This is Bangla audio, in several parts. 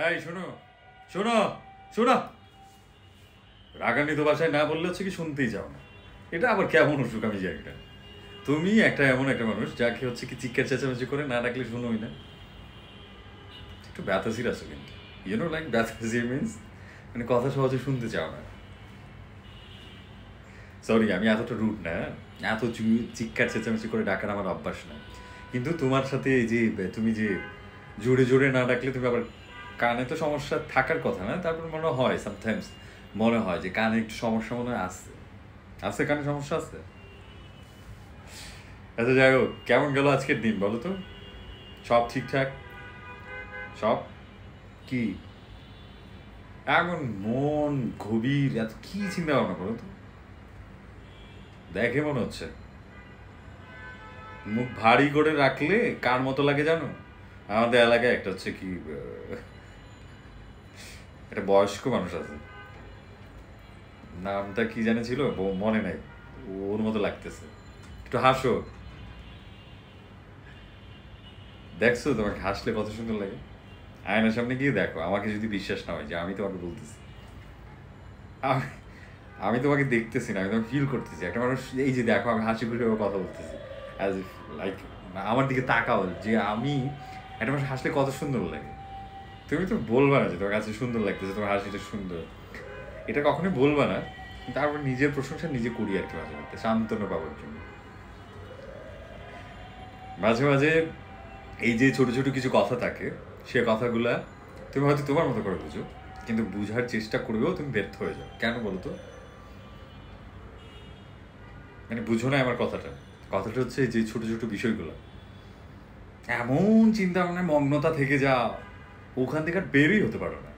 এই শোনো, শোনো, শোনো। রাগান্বিত ভাষায় না বললে হচ্ছে কি শুনতেই চাও না। এটা আবার কেমন অসুখ আমি জানি না। তুমি এমন একটা মানুষ যাকে হচ্ছে কি চিৎকার চেঁচামেচি করে না ডাকলে শুনোই না। একটু ব্যাথাসির আছো কিন্তু, লাইক ব্যাথাসি মিনস মানে কথা সহজে শুনতে চাও না। সরি, আমি এতটা রুড না, এত চিৎকার চেঁচামেচি করে ডাকার আমার অভ্যাস না। কিন্তু তোমার সাথে এই যে তুমি যে জোরে জোরে না ডাকলে তুমি আবার কানে তো সমস্যা থাকার কথা না, তারপর মনে হয় সামটাইমস মনে হয় যে কানে একটু সমস্যা মনে হয় আছে, আছে কানে সমস্যা আছে। আচ্ছা যাই হোক, কেমন গেল আজকের দিন বলো তো? সব ঠিকঠাক? সব কি এমন মন গভীর, এত কি চিন্তা ভাবনা করো তো? দেখে মনে হচ্ছে মুখ ভারী করে রাখলে কার মতো লাগে জানো? আমাদের এলাকায় একটা হচ্ছে কি একটা বয়স্ক মানুষ আছে, নামটা কি জানে ছিল মনে নাই, ওর মতো লাগতেছে। একটু হাসো, দেখছো তোমাকে হাসলে কত সুন্দর লাগে। আয়নার সামনে গিয়ে দেখো, আমাকে যদি বিশ্বাস না হয় যে আমি তোমাকে বলতেছি, আমি আমি তোমাকে দেখতেছি না, আমি তোমাকে ফিল করতেছি। একটা মানুষ এই যে দেখো আমি হাসি খুশি কথা বলতেছি, অ্যাজ ইফ লাইক আমার দিকে তাকাও যে আমি একটা মানুষ হাসলে কত সুন্দর লাগে। তুমি তো বলবা না যে তোমার কাছে সুন্দর লাগতেছে, তোমার হাসিটা সুন্দর, এটা কখনোই বলবা না। তারপর নিজের প্রশংসা নিজে করি আর কি, মাঝে মাঝে সান্ত্বনা পাওয়ার জন্য। মাঝে মাঝে এই যে ছোট ছোট কিছু কথা থাকে, সে কথাগুলা তুমি হয়তো তোমার মতো করে বুঝো, কিন্তু বুঝার চেষ্টা করবেও তুমি ব্যর্থ হয়ে যাও। কেন বলো তো? মানে বুঝো না আমার কথাটা। কথাটা হচ্ছে যে ছোট ছোট বিষয়গুলো এমন চিন্তা ভাবনায় মগ্নতা থেকে যা, ওখান থেকে আর বেরই হতে পারো না।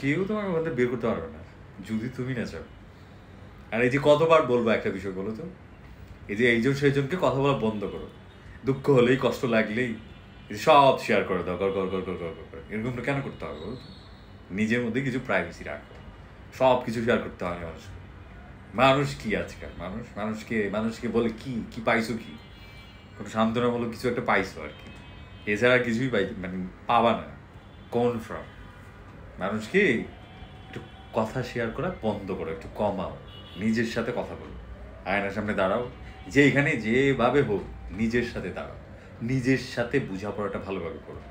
কেউ তোমাকে ওখান থেকে বের করতে পারবে না যদি তুমি না চাও। আর এই যে কতবার বলবো একটা বিষয় বলো তো, এই যে এইজন সেইজনকে কথা বলা বন্ধ করো। দুঃখ হলেই কষ্ট লাগলেই সব শেয়ার করে দাও, গড় গড় গড় গড় গড় গড় করে। এরকমটা কেন করতে হবে বলো তো? নিজের মধ্যে কিছু প্রাইভেসি রাখো। সব কিছু শেয়ার করতে হয় মানুষকে। মানুষ কি আজকাল, মানুষকে মানুষকে বলে কি কি পাইছো, কি কোনো সান্ত্বনামূলক কিছু একটা পাইছো আর কি, এছাড়া কিছুই মানে পাবা না। কোন ফ্রম মানুষকে একটু কথা শেয়ার করা বন্ধ করো, একটু কমাও, নিজের সাথে কথা বলো। আয়নার সামনে দাঁড়াও, যে এখানে যেভাবে হোক নিজের সাথে দাঁড়াও, নিজের সাথে বোঝাপড়াটা ভালোভাবে করো।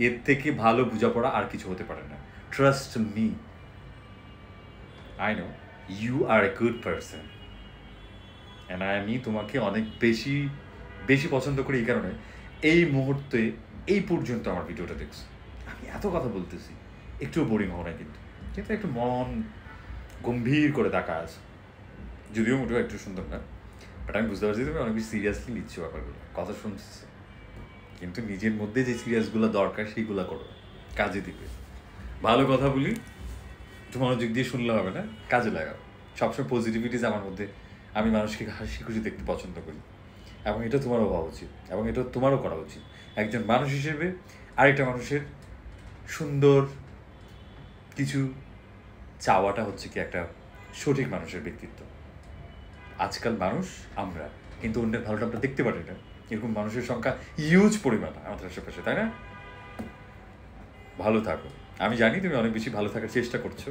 এর থেকে ভালো বোঝাপড়া আর কিছু হতে পারে না। Trust me, I know you are a good person, and আমি তোমাকে অনেক বেশি বেশি পছন্দ করি। এই কারণে এই মুহূর্তে এই পর্যন্ত আমার ভিডিওটা দেখছো, আমি এত কথা বলতেছি, একটুও বোরিং হও না কিন্তু, কিন্তু একটু মন গম্ভীর করে তাকা আছে। যদিও মোটেও একটু সুন্দর না, বাট আমি বুঝতে পারছি তুমি অনেক বেশি সিরিয়াসলি নিচ্ছ ব্যাপারগুলো, কথা শুনতেছি। কিন্তু নিজের মধ্যে যে সিরিয়াসগুলো দরকার সেইগুলো করো, কাজে দিবে। ভালো কথা বলি, একটু মনোযোগ দিয়ে শুনলে হবে না, কাজে লাগাও। সবসময় পজিটিভিটিস আমার মধ্যে, আমি মানুষকে হাসি খুশি দেখতে পছন্দ করি, এবং এটা তোমারও হওয়া উচিত, এবং এটা তোমারও করা উচিত একজন মানুষ হিসেবে। আরেকটা মানুষের সুন্দর কিছু চাওয়াটা হচ্ছে কি একটা সঠিক মানুষের ব্যক্তিত্ব। আজকাল মানুষ আমরা কিন্তু অন্যের ভালোটা আমরা দেখতে পারি না, এরকম মানুষের সংখ্যা হিউজ পরিমাণ আমাদের আশেপাশে, তাই না? ভালো থাকো। আমি জানি তুমি অনেক বেশি ভালো থাকার চেষ্টা করছো,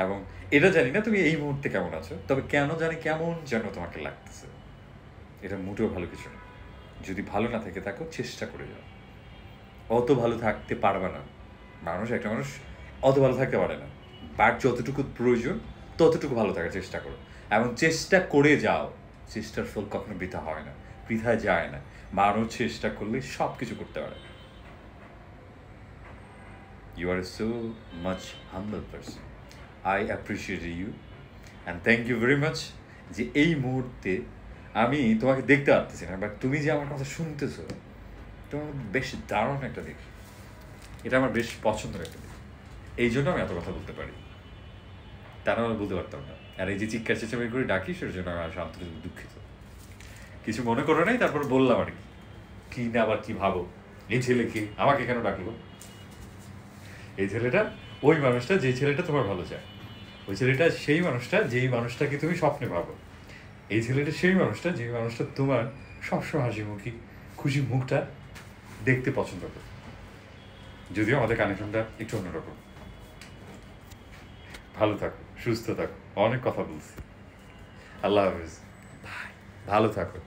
এবং এটা জানি না তুমি এই মুহূর্তে কেমন আছো, তবে কেন জানি কেমন যেন তোমাকে লাগতেছে। এটা মোটেও ভালো কিছু না। যদি ভালো না থেকে থাকো, চেষ্টা করে যাও। অত ভালো থাকতে পারবে না একটা মানুষ অত ভালো থাকতে পারে না, বাট যতটুকু প্রয়োজন ততটুকু ভালো থাকার চেষ্টা করো, এবং চেষ্টা করে যাও। চেষ্টার ফল কখনো বৃথা হয় না, বৃথায় যায় না। মানুষ চেষ্টা করলে সব কিছু করতে পারে। You are so much humble person, I appreciate you, and thank you very much যে এই মুহূর্তে আমি তোমাকে দেখতে পারতেছি না, বাট তুমি যে আমার কথা শুনতেছো, তোমার বেশ দারুণ একটা দিক। এটা আমার বেশ পছন্দের একটা দিক, এই জন্য আমি এত কথা বলতে পারি, তারা আমি বলতে পারতাম না। আর এই যে চিৎকার চেঁচামেচি করে ডাকি, সেটার জন্য আমি আন্তরিক দুঃখিত। কিছু মনে করো নাই, তারপর বললাম আর কি। কি না আবার কি ভাবো, এই ছেলেকে আমাকে কেন ডাকলো? এই ছেলেটা ওই মানুষটা, যে ছেলেটা তোমার ভালো চায়। ওই ছেলেটা সেই মানুষটা, যেই মানুষটাকে তুমি স্বপ্নে ভাবো। এই ছেলেটা সেই মানুষটা, যে মানুষটা তোমার সবসময় হাসি মুখী খুশি মুখটা দেখতে পছন্দ করে। যদিও আমাদের কানেকশনটা একটু অন্যরকম। ভালো থাকো, সুস্থ থাকো, অনেক কথা বলছি। আল্লাহ হাফিজ, ভালো থাকো।